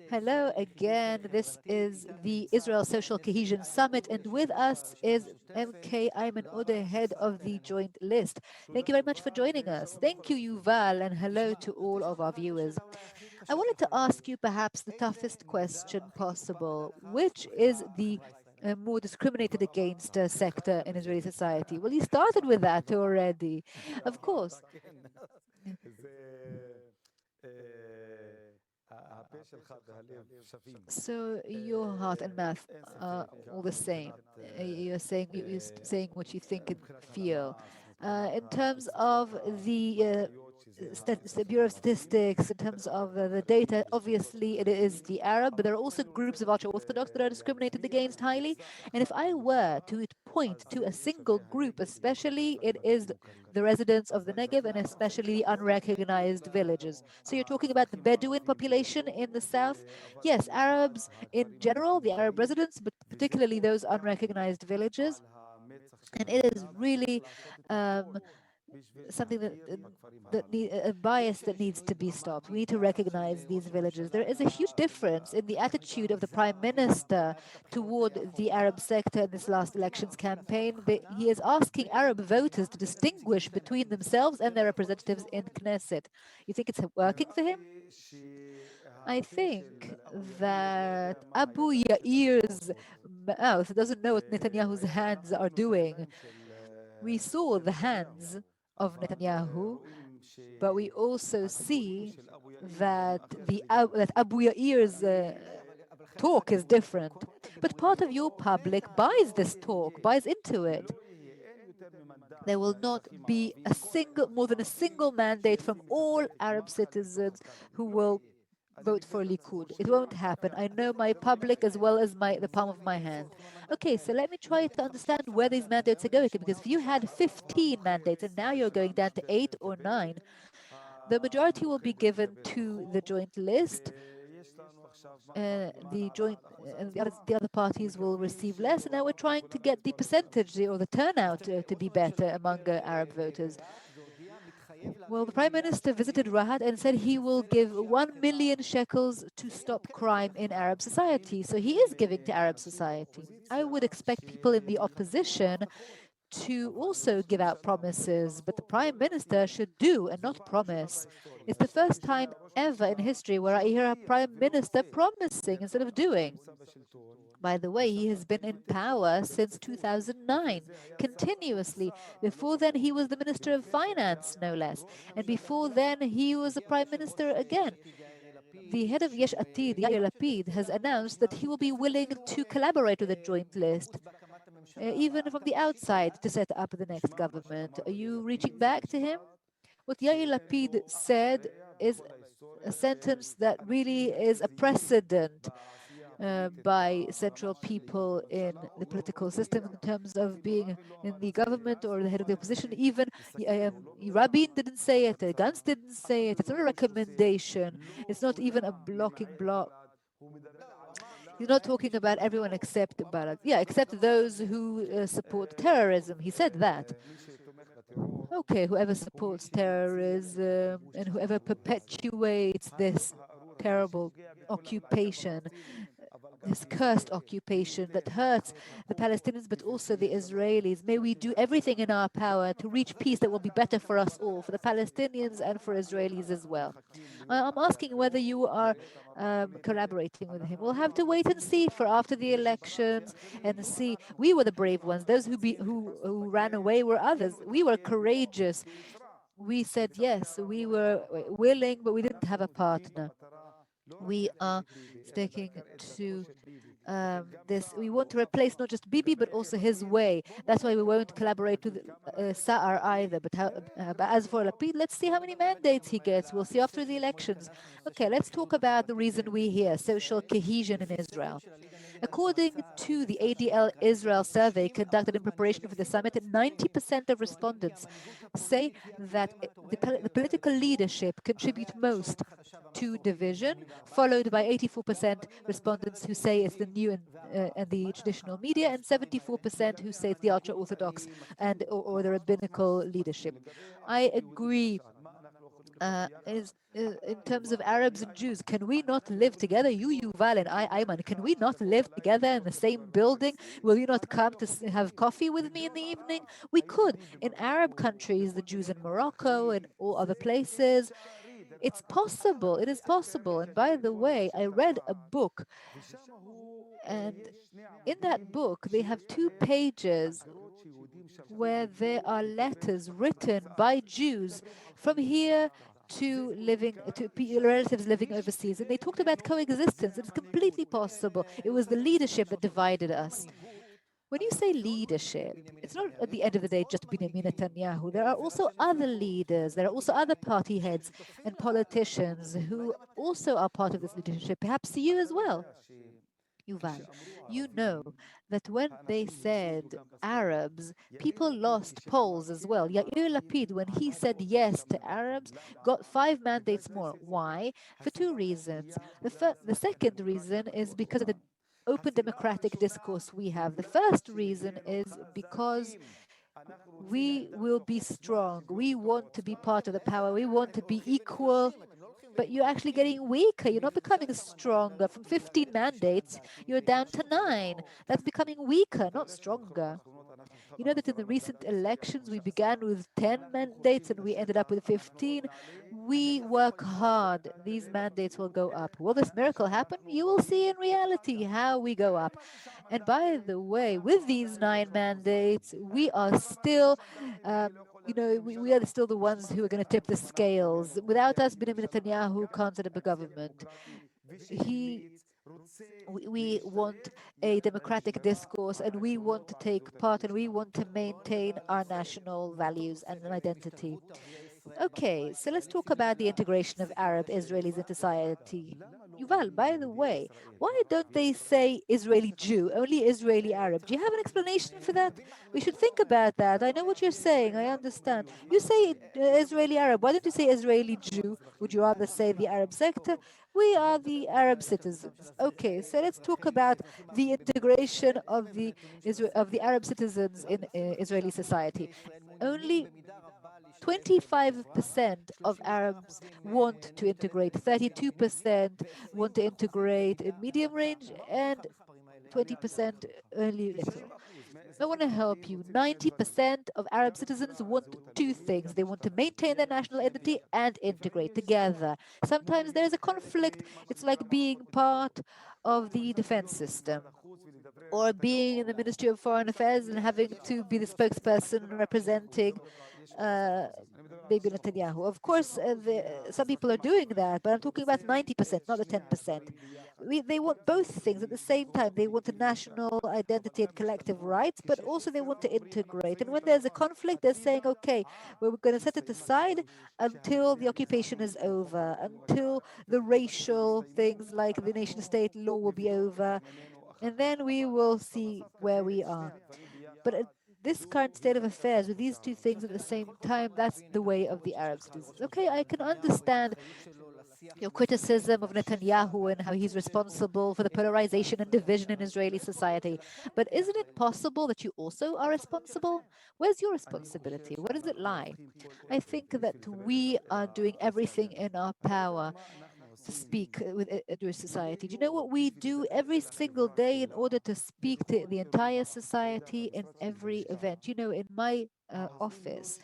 Hello again. This is the Israel Social Cohesion Summit, and with us is MK Ayman Odeh, head of the Joint List. Thank you very much for joining us. Thank you, Yuval, and hello to all of our viewers. I wanted to ask you perhaps the toughest question possible. Which is the more discriminated against sector in Israeli society? Well, you started with that already. Of course. So your heart and mouth are all the same. You're saying what you think and feel. In terms of the Bureau of Statistics, in terms of the data, obviously it is the Arab, but there are also groups of ultra-Orthodox that are discriminated against highly. And if I were to point to a single group, especially, it is the residents of the Negev and especially unrecognized villages. So you're talking about the Bedouin population in the south. Yes, Arabs in general, the Arab residents, but particularly those unrecognized villages. And it is really something a bias that needs to be stopped. We need to recognize these villages. There is a huge difference in the attitude of the prime minister toward the Arab sector in this last elections campaign. He is asking Arab voters to distinguish between themselves and their representatives in Knesset. You think it's working for him? I think that Abu Yair's mouth doesn't know what Netanyahu's hands are doing. We saw the hands of Netanyahu, but we also see that that Abu Yair's talk is different. But part of your public buys this talk, buys into it. There will not be more than a single mandate from all Arab citizens who will vote for Likud. It won't happen. I know my public as well as the palm of my hand. Okay, so let me try to understand where these mandates are going, because if you had 15 mandates and now you're going down to 8 or 9, the majority will be given to the joint list. The other parties will receive less, and now we're trying to get the percentage or the turnout to be better among Arab voters. Well, the Prime Minister visited Rahat and said he will give 1 million shekels to stop crime in Arab society. So he is giving to Arab society. I would expect people in the opposition to also give out promises, but the Prime Minister should do and not promise. It's the first time ever in history where I hear a Prime Minister promising instead of doing. By the way, he has been in power since 2009, continuously. Before then, he was the Minister of Finance, no less. And before then, he was a Prime Minister again. The head of Yesh Atid, Yair Lapid, has announced that he will be willing to collaborate with the joint list, even from the outside, to set up the next government. Are you reaching back to him? What Yair Lapid said is a sentence that really is a precedent by central people in the political system in terms of being in the government or the head of the opposition. Even Rabin didn't say it, Gantz didn't say it. It's not a recommendation. It's not even a blocking block. He's not talking about everyone except Balad. Yeah, except those who support terrorism. He said that. Okay, whoever supports terrorism and whoever perpetuates this terrible occupation, this cursed occupation that hurts the Palestinians but also the Israelis. May we do everything in our power to reach peace that will be better for us all, for the Palestinians and for Israelis as well. I'm asking whether you are collaborating with him. We'll have to wait and see for after the elections and see. We were the brave ones. Those who ran away were others. We were courageous. We said yes. We were willing, but we didn't have a partner. We are sticking to this. We want to replace not just Bibi, but also his way. That's why we won't collaborate with Sa'ar either. But as for Lapid, let's see how many mandates he gets. We'll see after the elections. Okay, let's talk about the reason we're here, social cohesion in Israel. According to the ADL Israel survey conducted in preparation for the summit, 90% of respondents say that the political leadership contribute most to division, followed by 84% respondents who say it's the new and the traditional media, and 74% who say it's the ultra-Orthodox or the rabbinical leadership. I agree in terms of Arabs and Jews, can we not live together? You, Yuval, and I, Ayman, can we not live together in the same building? Will you not come to have coffee with me in the evening? We could. In Arab countries, the Jews in Morocco and all other places, it's possible. It is possible. And by the way, I read a book, and in that book, they have 2 pages where there are letters written by Jews from here to relatives living overseas. And they talked about coexistence. It's completely possible. It was the leadership that divided us. When you say leadership, it's not at the end of the day just Benjamin Netanyahu. There are also other leaders, there are also other party heads and politicians who also are part of this leadership, perhaps you as well. Yuval, you know that when they said Arabs, people lost polls as well. Yair Lapid, when he said yes to Arabs, got 5 mandates more. Why? For 2 reasons. The second reason is because of the open democratic discourse we have. The first reason is because we will be strong. We want to be part of the power. We want to be equal, but you're actually getting weaker. You're not becoming stronger. From 15 mandates, you're down to 9. That's becoming weaker, not stronger. You know that in the recent elections, we began with 10 mandates and we ended up with 15. We work hard. These mandates will go up. Will this miracle happen? You will see in reality how we go up. And by the way, with these 9 mandates, we are still, we are still the ones who are going to tip the scales. Without us, Benjamin Netanyahu can't set up a government. He we want a democratic discourse and we want to take part and we want to maintain our national values and an identity. Okay, so let's talk about the integration of Arab Israelis into society. Yuval, by the way, why don't they say Israeli Jew, only Israeli Arab? Do you have an explanation for that? We should think about that. I know what you're saying, I understand. You say Israeli Arab, why don't you say Israeli Jew? Would you rather say the Arab sector? We are the Arab citizens. Okay, so let's talk about the integration of the Arab citizens in Israeli society. Only 25% of Arabs want to integrate, 32% want to integrate in medium range, and 20% only little. I want to help you. 90% of Arab citizens want 2 things. They want to maintain their national identity and integrate together. Sometimes there's a conflict. It's like being part of the defense system or being in the Ministry of Foreign Affairs and having to be the spokesperson representing uh, Bibi Netanyahu. Of course, some people are doing that, but I'm talking about 90%, not the 10%. They want both things at the same time. They want a national identity and collective rights, but also they want to integrate. And when there's a conflict, they're saying, okay, we're going to set it aside until the occupation is over, until the racial things like the nation state law will be over, and then we will see where we are. But this current state of affairs with these 2 things at the same time, that's the way of the Arab citizens. Okay, I can understand your criticism of Netanyahu and how he's responsible for the polarization and division in Israeli society. But isn't it possible that you also are responsible? Where's your responsibility? Where does it lie? I think that we are doing everything in our power to speak with Jewish society. Do you know what we do every single day in order to speak to the entire society in every event? You know, in my office,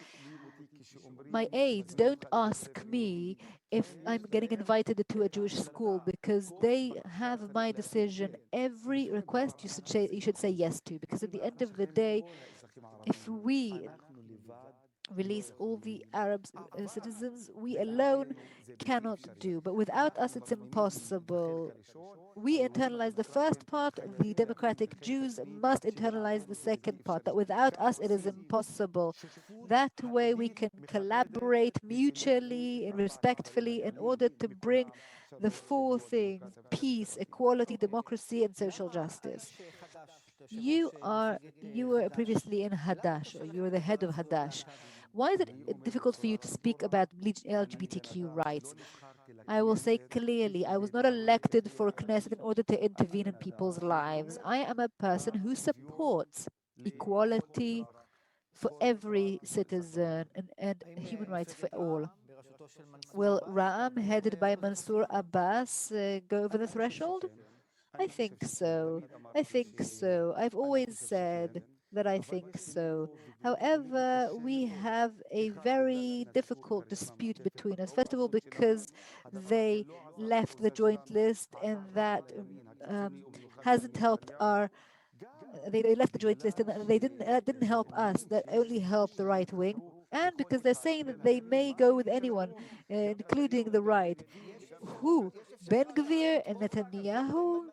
my aides don't ask me if I'm getting invited to a Jewish school because they have my decision. Every request you should say yes to, because at the end of the day, if we release all the Arab citizens, we alone cannot do. But without us, it's impossible. We internalize the first part, the democratic Jews must internalize the second part. That without us, it is impossible. That way, we can collaborate mutually and respectfully in order to bring the 4 things: peace, equality, democracy, and social justice. You were previously in Hadash, or you were the head of Hadash. Why is it difficult for you to speak about LGBTQ rights? I will say clearly, I was not elected for Knesset in order to intervene in people's lives. I am a person who supports equality for every citizen and human rights for all. Will Ra'am, headed by Mansour Abbas, go over the threshold? I think so. I think so. I've always said that I think so. However, we have a very difficult dispute between us. First of all, because they left the joint list, and that hasn't helped our. They left the joint list, and they didn't help us. That only helped the right wing. And because they're saying that they may go with anyone, including the right. Who? Ben Gvir and Netanyahu?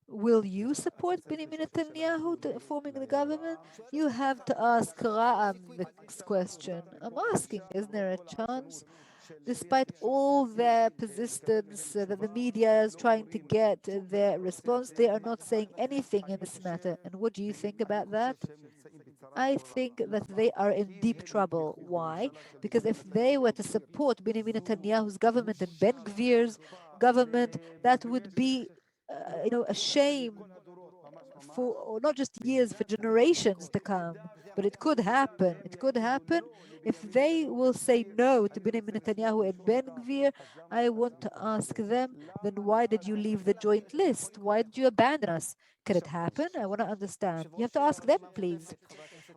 Will you support Benjamin Netanyahu forming the government? You have to ask Ra'am this question. I'm asking, isn't there a chance? Despite all their persistence that the media is trying to get their response, they are not saying anything in this matter. And what do you think about that? I think that they are in deep trouble. Why? Because if they were to support Benjamin Netanyahu's government and Ben Gvir's government, that would be, a shame for or not just years, for generations to come. But it could happen. It could happen if they will say no to Benjamin Netanyahu and Ben Gvir. I want to ask them, then why did you leave the joint list? Why did you abandon us? Can it happen? I want to understand. You have to ask them, please.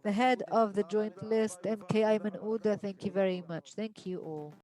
The head of the joint list, MK Ayman Odeh, thank you very much. Thank you all.